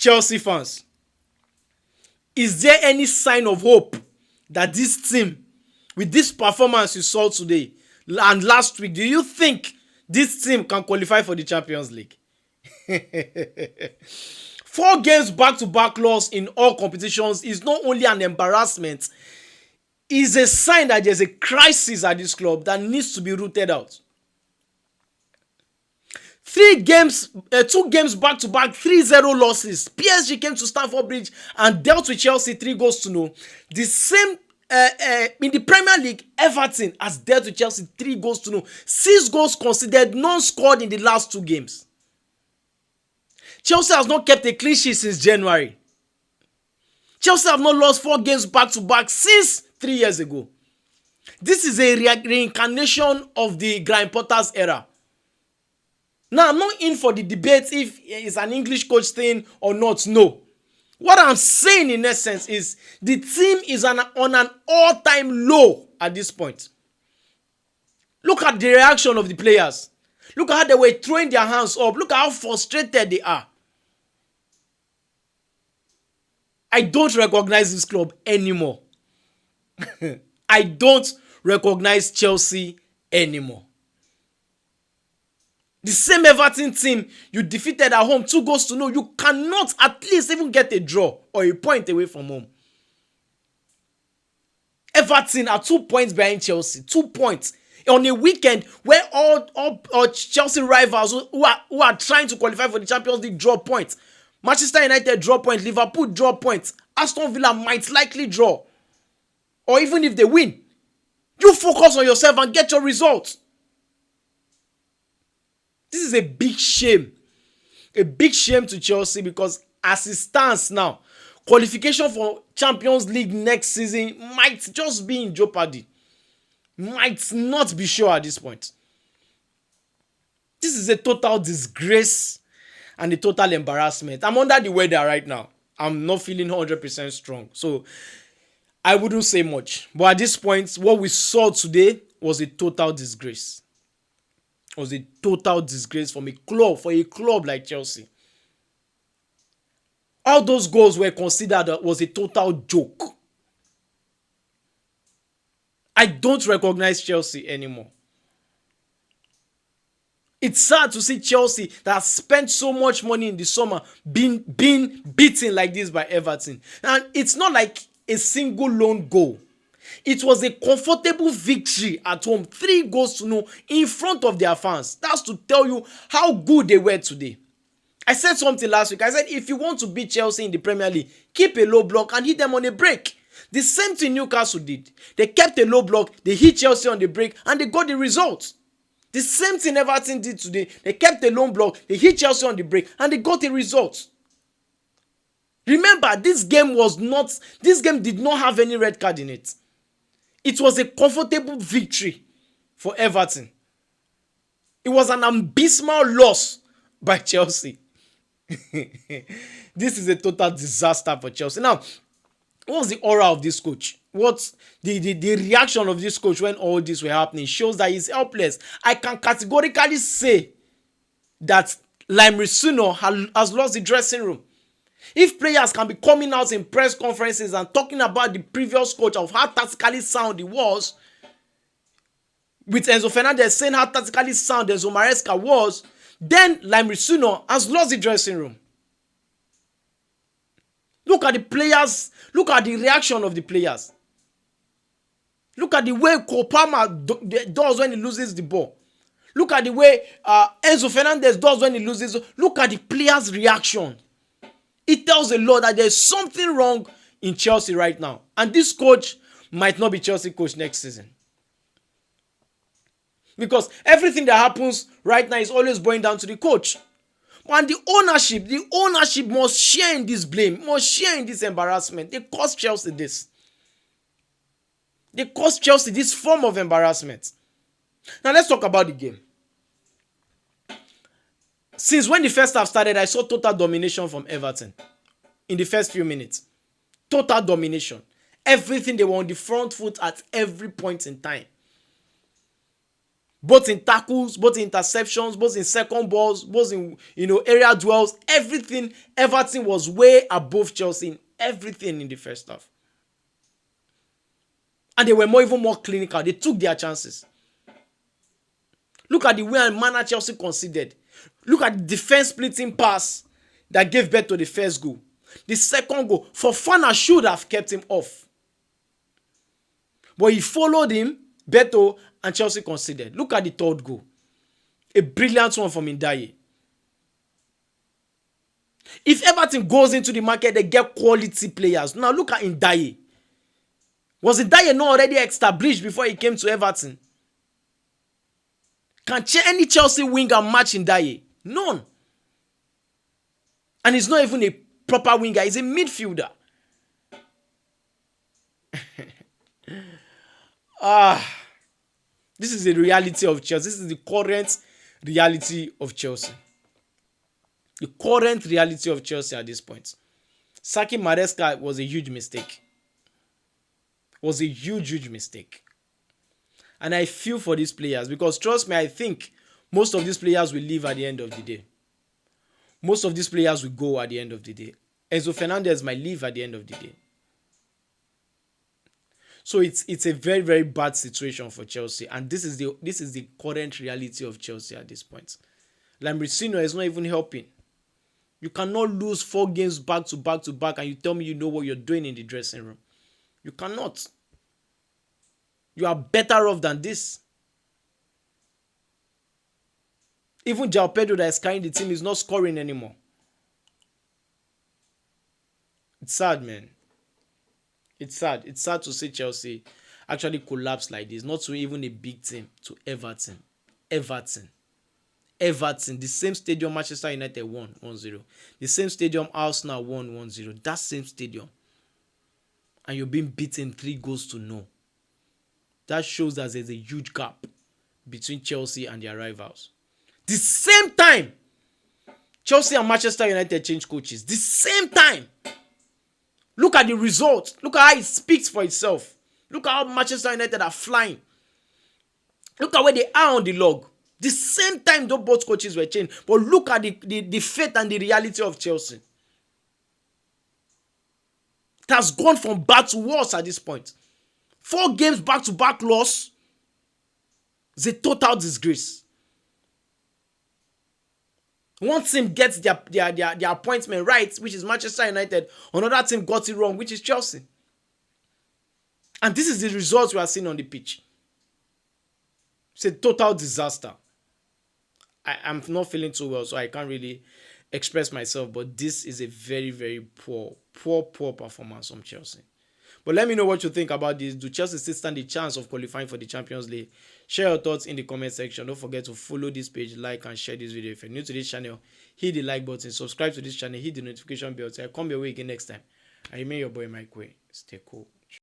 Chelsea fans, is there any sign of hope that this team, with this performance you saw today and last week, do you think this team can qualify for the Champions League? 4 games back-to-back loss in all competitions is not only an embarrassment, it's a sign that there's a crisis at this club that needs to be rooted out. 2 games back-to-back, 3-0 losses. PSG came to Stamford Bridge and dealt with Chelsea 3-0. The same in the Premier League, Everton has dealt with Chelsea 3-0. 6 goals conceded, none scored in the last 2 games. Chelsea has not kept a clean sheet since January. Chelsea have not lost 4 games back-to-back since 3 years ago. This is a reincarnation of the Graham Potter's era. Now, I'm not in for the debate if it's an English coach thing or not. No. What I'm saying in essence is the team is on an all-time low at this point. Look at the reaction of the players. Look at how they were throwing their hands up. Look at how frustrated they are. I don't recognize this club anymore. I don't recognize Chelsea anymore. The same Everton team you defeated at home 2-0, you cannot at least even get a draw or a point away from home. Everton are 2 points behind Chelsea. 2 points. On a weekend where all Chelsea rivals who are trying to qualify for the Champions League draw points. Manchester United draw points. Liverpool draw points. Aston Villa might likely draw. Or even if they win, you focus on yourself and get your results. This is a big shame. A big shame to Chelsea because as it stands now, qualification for Champions League next season might just be in jeopardy. Might not be sure at this point. This is a total disgrace and a total embarrassment. I'm under the weather right now. I'm not feeling 100% strong. So I wouldn't say much. But at this point, what we saw today was a total disgrace. It was a total disgrace for a club like Chelsea. All those goals were considered was a total joke. I don't recognize Chelsea anymore. It's sad to see Chelsea that spent so much money in the summer being beaten like this by Everton. And it's not like a single lone goal. It was a comfortable victory at home, 3-0 in front of their fans. That's to tell you how good they were today. I said something last week. I said if you want to beat Chelsea in the Premier League, keep a low block and hit them on a break. The same thing Newcastle did. They kept a low block, they hit Chelsea on the break, and they got the result. The same thing Everton did today. They kept a low block, they hit Chelsea on the break, and they got a result. Remember, this game did not have any red card in it. It was a comfortable victory for Everton. It was an abysmal loss by Chelsea. This is a total disaster for Chelsea. Now, what was the aura of this coach? What's the reaction of this coach when all this were happening? Shows that he's helpless. I can categorically say that Lime Risuno has lost the dressing room. If players can be coming out in press conferences and talking about the previous coach of how tactically sound he was, with Enzo Fernandez saying how tactically sound Enzo Maresca was, then Lime Risuno has lost the dressing room. Look at the players. Look at the reaction of the players. Look at the way Cole Palmer does when he loses the ball. Look at the way Enzo Fernandez does when he loses. Look at the players' reaction. It tells a lot that there's something wrong in Chelsea right now. And this coach might not be Chelsea coach next season. Because everything that happens right now is always going down to the coach. And the ownership must share in this blame, must share in this embarrassment. They cost Chelsea this. They cost Chelsea this form of embarrassment. Now let's talk about the game. Since when the first half started, I saw total domination from Everton in the first few minutes. Total domination. Everything, they were on the front foot at every point in time. Both in tackles, both in interceptions, both in second balls, both in area duels, everything. Everton was way above Chelsea in everything in the first half. And they were even more clinical. They took their chances. Look at the way and manner Chelsea conceded. Look at the defense splitting pass that gave birth to the first goal. The second goal, Fofana should have kept him off. But he followed him, Beto, and Chelsea conceded. Look at the third goal. A brilliant one from Ndaye. If Everton goes into the market, they get quality players. Now look at Ndaye. Was Ndaye not already established before he came to Everton? Can any Chelsea winger match Ndaye? None. And he's not even a proper winger. He's a midfielder. This is the reality of Chelsea. This is the current reality of Chelsea. The current reality of Chelsea at this point. Sacking Maresca was a huge mistake. Was a huge mistake. And I feel for these players because trust me, I think most of these players will leave at the end of the day. Most of these players will go at the end of the day. Enzo Fernandez might leave at the end of the day. So it's a very, very bad situation for Chelsea. And this is the current reality of Chelsea at this point. Lambrosino is not even helping. You cannot lose 4 games back to back to back and you tell me you know what you're doing in the dressing room. You cannot. You are better off than this. Even João Pedro that is carrying the team is not scoring anymore. It's sad, man. It's sad. It's sad to see Chelsea actually collapse like this. Not to even a big team, to Everton. Everton. The same stadium Manchester United won 1-0. The same stadium Arsenal won 1-0. That same stadium. And you're being beaten 3-0. That shows that there's a huge gap between Chelsea and their rivals. The same time, Chelsea and Manchester United changed coaches. The same time. Look at the results. Look at how it speaks for itself. Look at how Manchester United are flying. Look at where they are on the log. The same time though both coaches were changed. But look at the fate and the reality of Chelsea. It has gone from bad to worse at this point. 4 games back-to-back loss. It's a total disgrace. One team gets their appointment right, which is Manchester United. Another team got it wrong, which is Chelsea. And this is the results we are seeing on the pitch. It's a total disaster. I'm not feeling too well, so I can't really express myself. But this is a very, very poor performance from Chelsea. But let me know what you think about this. Do Chelsea still stand a chance of qualifying for the Champions League? Share your thoughts in the comment section. Don't forget to follow this page, like and share this video. If you're new to this channel, hit the like button, subscribe to this channel, hit the notification bell. So I come your way again next time. I remain your boy Mike Way. Stay cool.